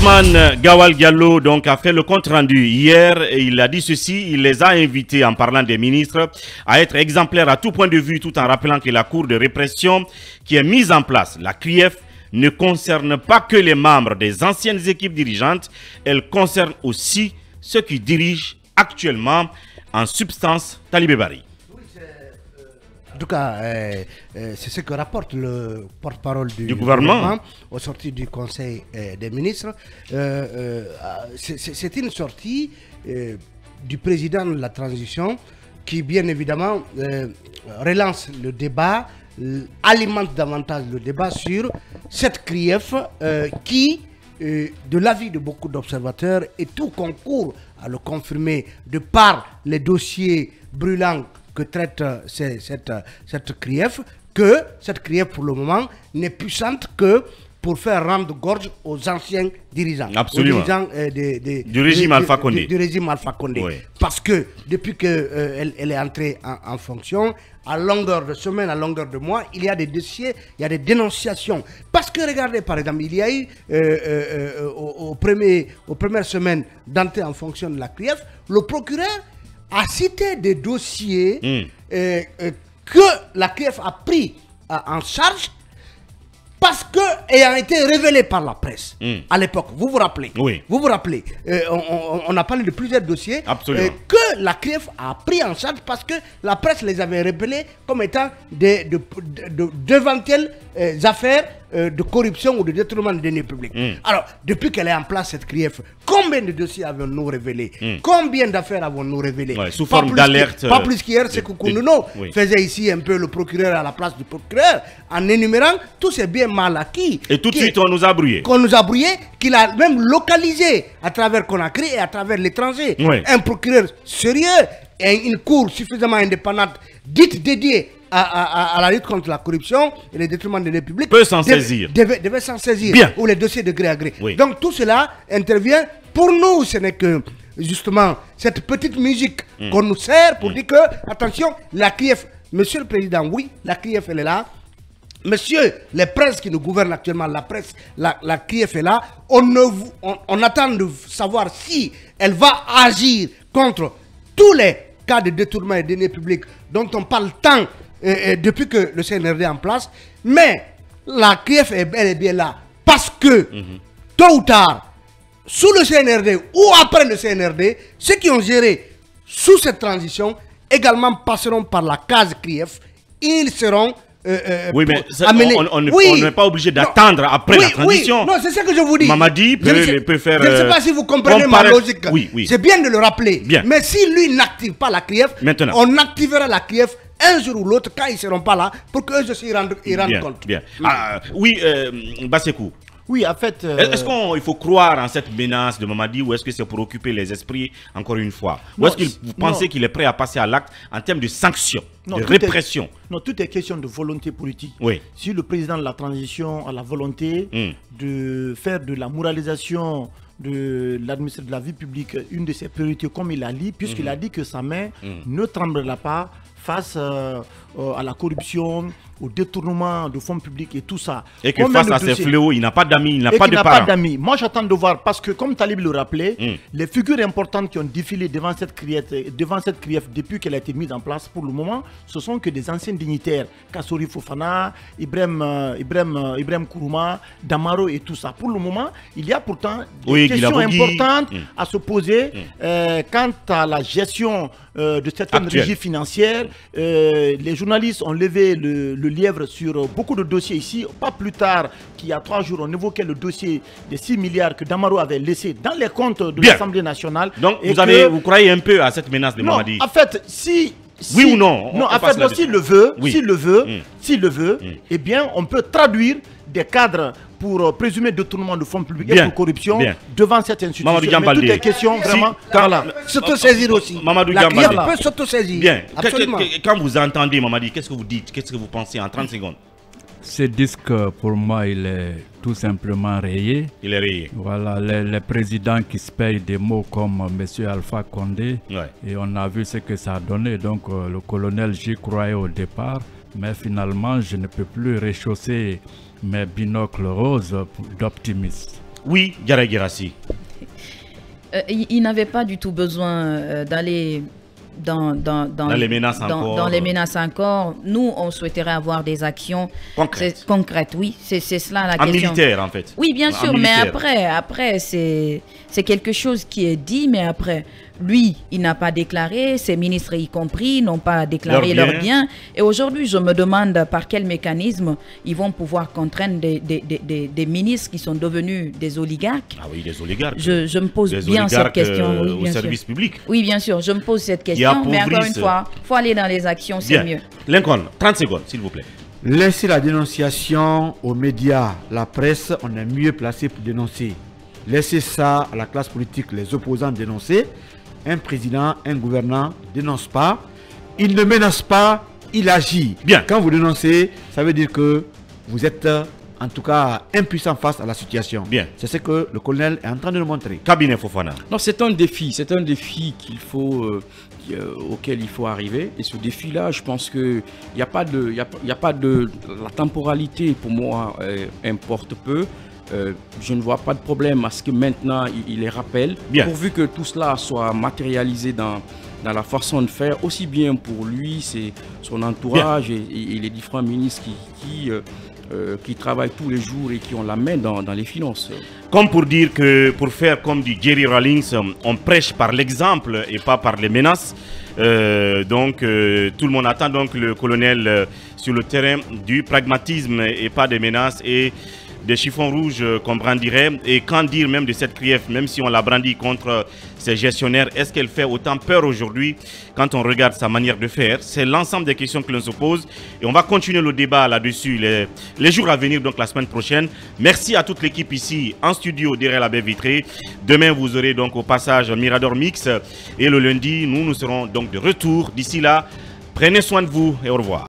Ousmane Gawal Diallo donc, a fait le compte rendu hier et il a dit ceci, il les a invités en parlant des ministres à être exemplaires à tout point de vue tout en rappelant que la cour de répression qui est mise en place, la CRIEF, ne concerne pas que les membres des anciennes équipes dirigeantes, elle concerne aussi ceux qui dirigent actuellement en substance Talibé Bari. En tout cas, c'est ce que rapporte le porte-parole du gouvernement au sorti du Conseil des ministres. C'est une sortie du président de la transition qui, bien évidemment, relance le débat, alimente davantage le débat sur cette CRIEF qui, de l'avis de beaucoup d'observateurs, et tout concourt à le confirmer de par les dossiers brûlants que traite cette CRIEF, que cette CRIEF pour le moment n'est puissante que pour faire rendre gorge aux anciens dirigeants. Absolument. Aux dirigeants du régime Alpha Condé. Du régime Alpha Condé. Oui. Parce que depuis qu'elle est entrée en fonction, à longueur de semaine, à longueur de mois, il y a des dossiers, il y a des dénonciations. Parce que regardez par exemple, il y a eu aux premières semaines d'entrée en fonction de la CRIEF, le procureur a cité des dossiers que la CRIEF a pris en charge parce que ayant été révélés par la presse à l'époque. Vous vous rappelez? Oui. Vous vous rappelez? On a parlé de plusieurs dossiers que la CRIEF a pris en charge parce que la presse les avait révélés comme étant d'éventuelles affaires de corruption ou de détournement de deniers publics. Alors, depuis qu'elle est en place, cette CRIEF, combien de dossiers avons-nous révélés? Combien d'affaires avons-nous révélées? Sous forme d'alerte. Pas plus qu'hier, c'est que Koununo faisait ici un peu le procureur à la place du procureur, en énumérant tous ces biens mal acquis. Et tout de suite, on nous a brouillé. Qu'on nous a brouillé, qu'il a même localisé à travers Conakry et à travers l'étranger. Un procureur sérieux et une cour suffisamment indépendante, dite dédiée à la lutte contre la corruption et les détournements de deniers publics, peut s'en saisir. Devait s'en saisir. Bien. Ou les dossiers de gré à gré. Donc tout cela intervient. Pour nous, ce n'est que justement cette petite musique qu'on nous sert pour dire que, attention, la CRIEF, monsieur le président, oui, la CRIEF elle est là. Monsieur, les princes qui nous gouvernent actuellement, la presse, la CRIEF est là. On attend de savoir si elle va agir contre tous les cas de détournement et de deniers publics dont on parle tant depuis que le CNRD est en place. Mais la CRIEF est bel et bien là parce que, tôt ou tard, sous le CNRD ou après le CNRD, ceux qui ont géré sous cette transition également passeront par la case CRIEF. Ils seront oui, mais on n'est pas obligé d'attendre après la transition. Non, c'est ce que je vous dis. Mamadi peut faire. Je ne sais pas si vous comprenez ma logique. Oui. C'est bien de le rappeler. Bien. Mais si lui n'active pas la CRIEF, on activera la CRIEF un jour ou l'autre quand ils ne seront pas là pour qu'eux aussi ils rendent compte. Bien. Oui, Bassekou. Oui, en fait... Est-ce qu'il faut croire en cette menace de Mamadi ou est-ce que c'est pour occuper les esprits encore une fois? Ou est-ce que vous pensez qu'il est prêt à passer à l'acte en termes de sanctions, de répression? Non, tout est question de volonté politique. Oui. Si le président de la transition a la volonté de faire de la moralisation de l'administration de la vie publique une de ses priorités, comme il a dit, puisqu'il a dit que sa main ne tremblera pas face à la corruption, au détournement de fonds publics et tout ça. Et que face à ces fléaux, il n'a pas d'amis, il n'a pas de parents. Moi, j'attends de voir, parce que comme Talib le rappelait, les figures importantes qui ont défilé devant cette CRIEF depuis qu'elle a été mise en place, pour le moment, ce sont que des anciens dignitaires. Kassouri Fofana, Ibrahim Kourouma, Damaro et tout ça. Pour le moment, il y a pourtant des questions importantes à se poser quant à la gestion de certaines régies financières. Les journalistes ont levé le lièvre sur beaucoup de dossiers ici. Pas plus tard qu'il y a 3 jours, on évoquait le dossier des 6 milliards que Damaro avait laissé dans les comptes de l'Assemblée nationale. Donc vous croyez un peu à cette menace de Mamadi? En fait, oui ou non? Non, en fait, s'il le veut, eh bien, on peut traduire des cadres pour présumer détournement de fonds publics et pour corruption devant cette institution. Mais toutes les questions, vraiment, s'auto-saisir aussi. La CRIEF peut s'auto-saisir. Bien. Quand vous entendez Mamadi, qu'est-ce que vous dites? Qu'est-ce que vous pensez en 30 secondes? Ce disque, pour moi, il est tout simplement rayé. Il est rayé. Voilà, les présidents qui se payent des mots comme M. Alpha Condé. Et on a vu ce que ça a donné. Donc, le colonel, j'y croyais au départ. Mais finalement, je ne peux plus réchausser mes binocles roses d'optimisme. Oui, Diarra Guirassy. Il n'avait pas du tout besoin d'aller dans les menaces encore. Dans les menaces encore. Nous, on souhaiterait avoir des actions concrètes. Oui, c'est cela la question. Militaire, en fait. Oui, bien sûr, mais après c'est quelque chose qui est dit, mais après, lui, il n'a pas déclaré, ses ministres y compris n'ont pas déclaré leurs biens. Et aujourd'hui, je me demande par quel mécanisme ils vont pouvoir contraindre des ministres qui sont devenus des oligarques. Ah oui, des oligarques. Je me pose bien cette question. Oui, au service public. Oui, bien sûr, je me pose cette question, mais encore une fois, il faut aller dans les actions, c'est mieux. Lincoln, 30 secondes, s'il vous plaît. Laissez la dénonciation aux médias, la presse, on est mieux placé pour dénoncer. Laissez ça à la classe politique, les opposants dénoncer. Un président, un gouvernant ne dénonce pas, il ne menace pas, il agit. Bien. Quand vous dénoncez, ça veut dire que vous êtes en tout cas impuissant face à la situation. Bien. C'est ce que le colonel est en train de nous montrer. Cabinet Fofana. Non, c'est un défi qu'il faut, auquel il faut arriver. Et ce défi-là, je pense que il n'y a pas de la temporalité pour moi importe peu. Je ne vois pas de problème à ce que maintenant il les rappelle. Bien. Pourvu que tout cela soit matérialisé dans la façon de faire, aussi bien pour lui, son entourage et les différents ministres qui travaillent tous les jours et qui ont la main dans les finances. Comme pour dire que pour faire comme dit Jerry Rawlings, on prêche par l'exemple et pas par les menaces. Tout le monde attend donc le colonel sur le terrain du pragmatisme et pas des menaces et des chiffons rouges qu'on brandirait. Et qu'en dire même de cette CRIEF, même si on la brandit contre ses gestionnaires, est-ce qu'elle fait autant peur aujourd'hui quand on regarde sa manière de faire? C'est l'ensemble des questions que l'on se pose et on va continuer le débat là-dessus les jours à venir, donc la semaine prochaine. Merci à toute l'équipe ici en studio derrière la baie vitrée. Demain vous aurez donc au passage Mirador Mix et le lundi nous serons donc de retour. D'ici là, prenez soin de vous et au revoir.